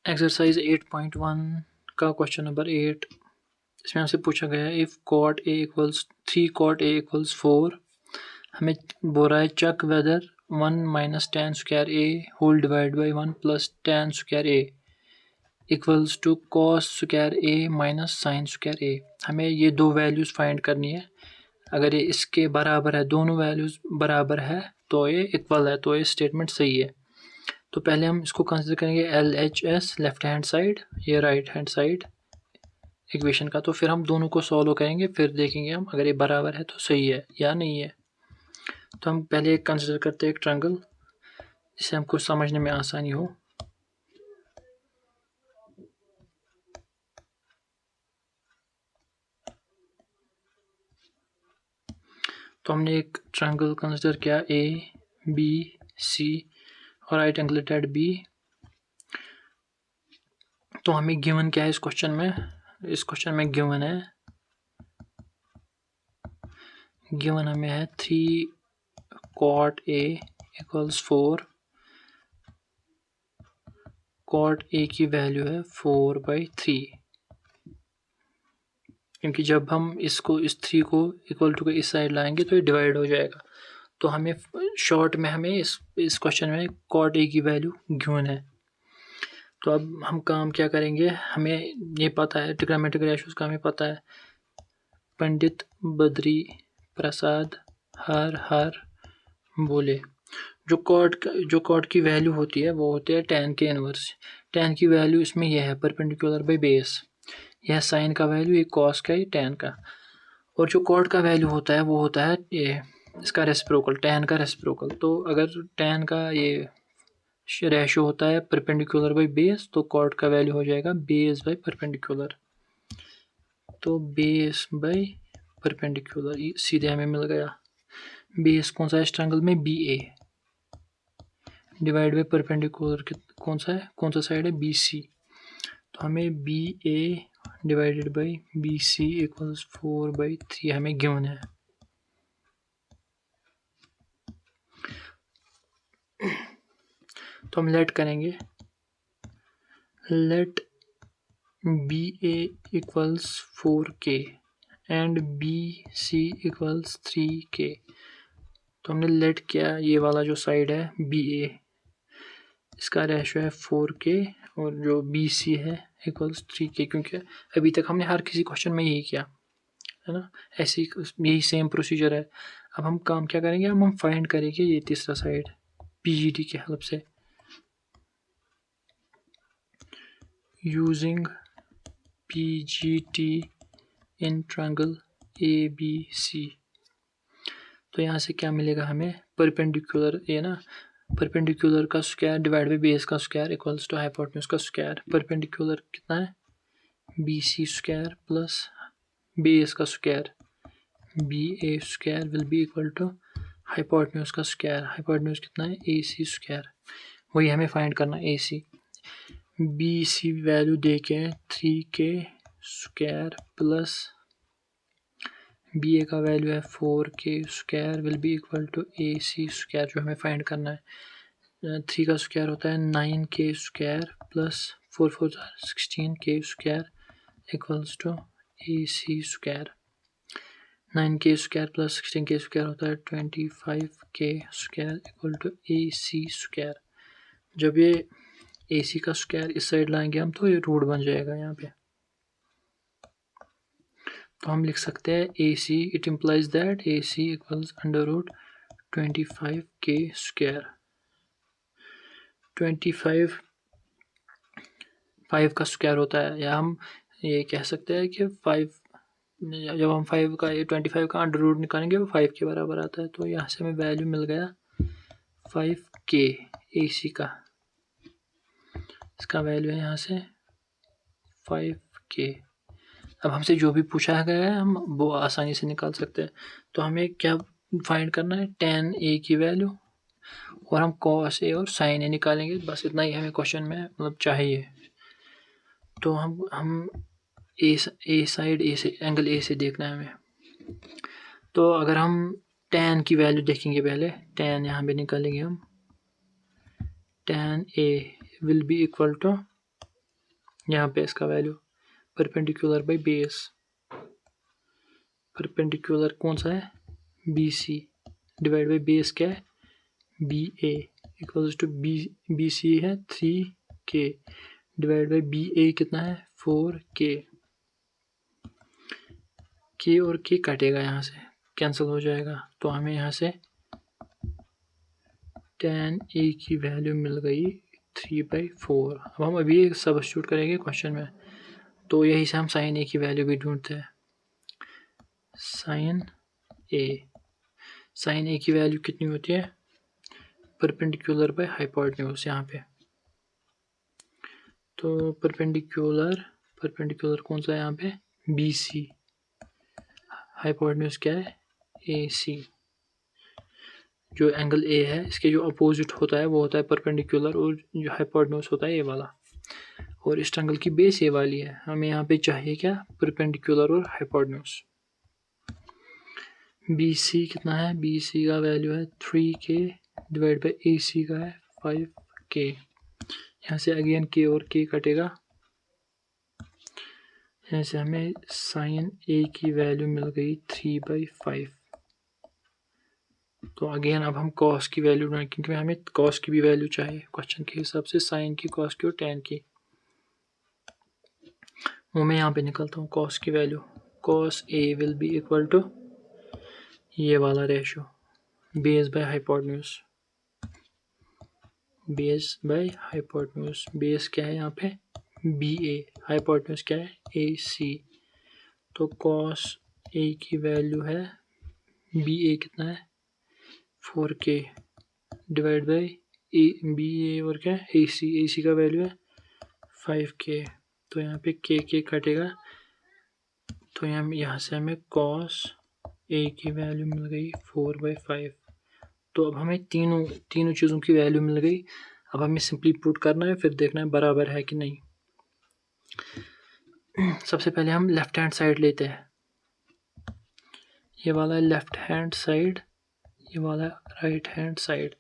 Exercise 8.1 का question number 8, इसमें हमसे पूछा गया है if cot a equals 3 cot a equals 4, हमें बोल रहा है check whether 1 minus tan square a whole divide by 1 plus tan square a equals to cos square a minus sin square a। हमें ये दो वैल्यूज़ फाइंड करनी है। अगर ये इसके बराबर है, दोनों वैल्यूज़ बराबर है तो ये इक्वल है, तो ये स्टेटमेंट सही है। तो पहले हम इसको कंसिडर करेंगे LHS लेफ्ट हैंड साइड, ये राइट हैंड साइड इक्वेशन का। तो फिर हम दोनों को सॉल्व करेंगे, फिर देखेंगे हम अगर ये बराबर है तो सही है या नहीं है। तो हम पहले कंसिडर करते हैं एक ट्रायंगल, जिससे हमको समझने में आसानी हो। तो हमने एक ट्रायंगल कंसिडर किया ABC और राइट एंगल एट B। तो हमें गिवन क्या है इस क्वेश्चन में? इस क्वेश्चन में गिवन हमें है 3 cot A equals 4। cot A की वैल्यू है 4/3, क्योंकि जब हम इसको इस 3 को इक्वल टू के इस साइड लाएंगे तो ये डिवाइड हो जाएगा। तो हमें शॉर्ट में हमें इस क्वेश्चन में cot A की वैल्यू गिवन है। तो अब हम काम क्या करेंगे, हमें ये पता है ट्रिग्नोमेट्रिक रेशियोज का, हमें पता है पंडित बद्री प्रसाद हर हर बोले। जो कॉट की वैल्यू होती है वो होती है tan के इनवर्स। tan की वैल्यू इसमें यह है परपेंडिकुलर बाई बेस, यह साइन का वैल्यू, ये कॉस का, ये tan का। और जो कॉट का वैल्यू होता है वो होता है ये इसका रेसिप्रोकल, tan का रेसिप्रोकल। तो अगर tan का ये रेशियो होता है परपेंडिकुलर बाई बेस, तो कॉट का वैल्यू हो जाएगा बेस बाई परपेंडिकुलर। तो बेस बाई परपेंडिकुलर सीधे हमें मिल गया। बेस कौन सा है इस ट्रायंगल में? BA डिवाइड बाई परपेंडिकुलर कौन सा है, कौन सा साइड है? BC। तो हमें BA divided by BC equals 4/3 हमें गिवन है। तो हम लेट करेंगे, let BA equals 4K and BC equals 3K। तो हमने लेट किया ये वाला जो साइड है BA, इसका रेशियो है 4K और जो BC है इक्वल्स 3K, क्योंकि अभी तक हमने हर किसी क्वेश्चन में यही किया है ना, ऐसे यही सेम प्रोसीजर है। अब हम काम क्या करेंगे, हम फाइंड करेंगे ये तीसरा साइड PGT की हेल्प से, using PGT in triangle ABC। तो यहाँ से क्या मिलेगा हमें, परपेंडिकुलर ये ना, परपेंडिकुलर का स्क्वायर डिवाइड बाई बेस का स्क्वायर इक्वल्स टू हाइपोटेन्यूज का स्क्वायर। परपेंडिकुलर कितना है? BC स्क्वायर प्लस बेस का square BA square will be equal to hypotenuse का स्क्वायर। हाइपोटेन्यूज कितना है? AC square. वही हमें फाइंड करना AC। BC वैल्यू दे के 3K स्क्वायर प्लस BA का वैल्यू है 4K square will be equal to AC square, जो हमें फाइंड करना है। 3 का स्क्वायर होता है 9K square plus 4 4 16K square equals to AC square. 9K square plus 16K square होता है 25K square equal to AC square. जब ये AC का स्क्वायर इस साइड लाएंगे हम तो ये रूट बन जाएगा यहाँ पे। तो हम लिख सकते हैं AC, it implies that AC equals under root 25K square. 25 5 का स्क्वायर होता है, या हम ये कह सकते हैं कि 5, जब हम 5 का 25 का अंडर रूट निकालेंगे वो 5 के बराबर आता है। तो यहाँ से हमें वैल्यू मिल गया 5K AC का, इसका वैल्यू है यहाँ से 5K। अब हमसे जो भी पूछा गया है हम वो आसानी से निकाल सकते हैं। तो हमें क्या फाइंड करना है? tan A की वैल्यू, और हम cos A और sin A निकालेंगे। बस इतना ही हमें क्वेश्चन में मतलब चाहिए। तो हम ए साइड ए से, एंगल A से देखना है हमें। तो अगर हम tan की वैल्यू देखेंगे, पहले tan यहाँ पे निकालेंगे हम। tan A will be equal to यहाँ पे इसका value perpendicular by base, perpendicular कौन सा है BC डिवाइड बाई बेस क्या है BA इक्वल्स टू BC है 3K डिवाइड बाई BA कितना है 4K। K और K कटेगा यहाँ से, कैंसिल हो जाएगा, तो हमें यहाँ से tan A की वैल्यू मिल गई 3/4। अब हम अभी सब्स्टिट्यूट करेंगे क्वेश्चन में, तो यही से हम sin A की वैल्यू भी ढूंढते हैं। sin A की वैल्यू कितनी होती है परपेंडिकुलर बाय हाइपोटेन्यूज यहाँ पे, तो परपेंडिकुलर कौन सा है यहाँ पे BC, हाइपोटेन्यूज क्या है AC। जो एंगल A है इसके जो अपोजिट होता है वो होता है परपेंडिकुलर, और जो हाइपोटेन्यूज होता है ये वाला, और इस एंगल की बेस ये वाली है। हमें यहाँ पे चाहिए क्या परपेंडिकुलर और हाइपोटेन्यूज। BC कितना है BC का वैल्यू है 3K डिवाइड बाई AC का है 5K। यहाँ से अगेन K और K कटेगा, यहाँ से हमें sin A की वैल्यू मिल गई 3/5। तो अगेन अब हम cos की वैल्यू ढूंढें, क्योंकि हमें cos की भी वैल्यू चाहिए क्वेश्चन के हिसाब से, sin की, cos की और tan की। वो मैं यहाँ पे निकलता हूँ cos की value, cos A will be equal to ये वाला ratio base by hypotenuse, base by hypotenuse. Base क्या है यहाँ पे BA, हाइपोटेन्यूज क्या है AC। तो cos A की वैल्यू है BA कितना है 4K डिवाइड बाई BA और क्या है AC का वैल्यू है 5K। तो यहाँ पे K कटेगा, तो यहाँ से हमें cos A की वैल्यू मिल गई 4/5। तो अब हमें तीनों चीज़ों की वैल्यू मिल गई। अब हमें सिंपली पुट करना है, फिर देखना है बराबर है कि नहीं। सबसे पहले हम लेफ्ट हैंड साइड लेते हैं, ये वाला है लेफ्ट हैंड साइड, ये वाला right hand side.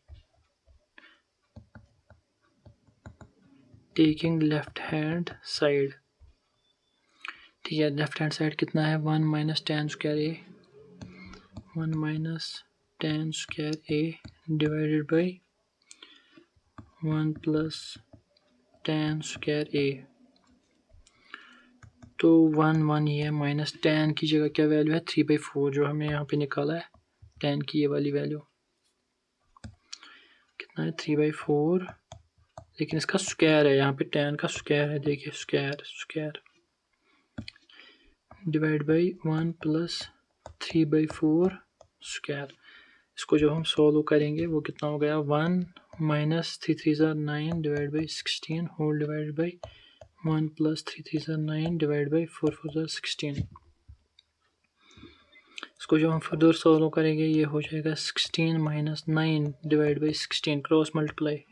Taking left hand side, ठीक है। लेफ्ट हैंड साइड कितना है 1 minus tan square A, 1 minus tan square A divided by 1 plus tan square A। तो 1 ये है, माइनस tan की जगह क्या वैल्यू है 3/4 जो हमें यहाँ पे निकाला है, tan की ये वाली वैल्यू कितना है 3/4, लेकिन इसका स्क्वायर है, यहाँ पे tan का स्क्वायर है, देखिए square divide by 1 plus 3/4 square. इसको जब हम सॉल्व करेंगे वो कितना हो गया 1 minus 3 3 9 divide by 16 whole divide by 1 plus 3 3 9 divide by 4 4 16। इसको जब हम फर्दर सॉल्व करेंगे ये हो जाएगा 16 minus 9 divide by 16, cross multiply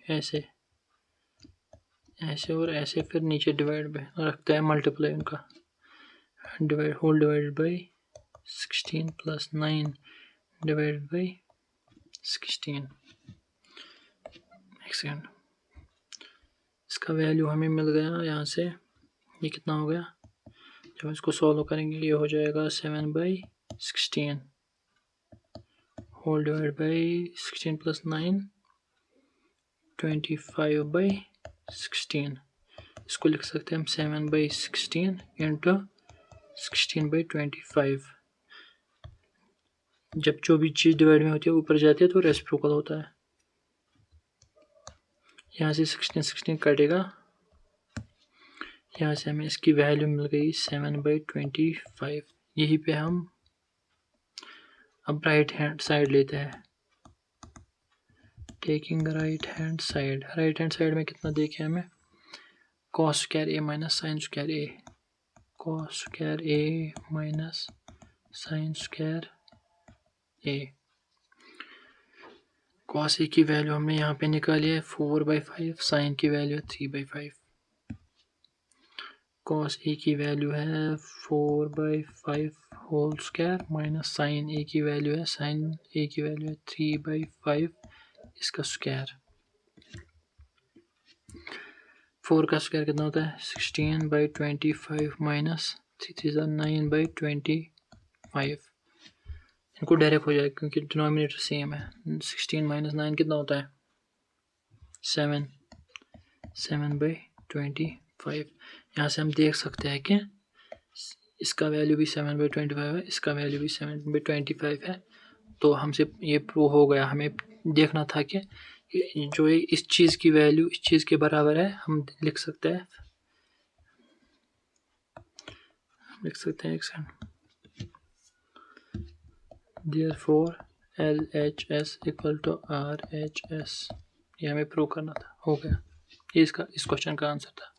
ऐसे और ऐसे, फिर नीचे डिवाइड बाई रखता है मल्टीप्लाई उनका, divide whole divided by 16 plus 9 divided by 16। एक सेकेंड, इसका वैल्यू हमें मिल गया यहाँ से, ये कितना हो गया, जब इसको सॉल्व करेंगे ये हो जाएगा 7/16 होल डिवाइड बाई 16 प्लस 9 25/16। इसको लिख सकते हैं हम 7/16 इंटू 16/25। जब जो भी चीज़ डिवाइड में होती है ऊपर जाती है तो रेसिप्रोकल होता है। यहाँ से 16 कटेगा, यहाँ से हमें इसकी वैल्यू मिल गई 7/25। यही पे हम अब राइट हैंड साइड लेते हैं, टेकिंग राइट हैंड साइड में कितना देखे हमें cos square A minus sine square A, cos square A minus sine square A। cos A की वैल्यू हमने यहाँ पे निकाली है 4/5, साइन की वैल्यू है 3/5। cos A की वैल्यू है 4/5 whole square minus sine A की वैल्यू है 3/5 इसका स्क्वायर। 4 का स्क्वायर कितना होता है 16/25 माइनस 9/25। इनको डायरेक्ट हो जाएगा क्योंकि डिनोमिनेटर सेम है। 16 माइनस 9 कितना होता है 7/25। यहाँ से हम देख सकते हैं कि इसका वैल्यू भी 7/25 है, इसका वैल्यू भी 7/25 है। तो हमसे ये प्रूव हो गया। हमें देखना था कि जो इस चीज़ की वैल्यू इस चीज़ के बराबर है। हम लिख सकते हैं एक second. Therefore LHS equal to RHS। ये हमें प्रूव करना था। हो गया, ये इस क्वेश्चन का आंसर था।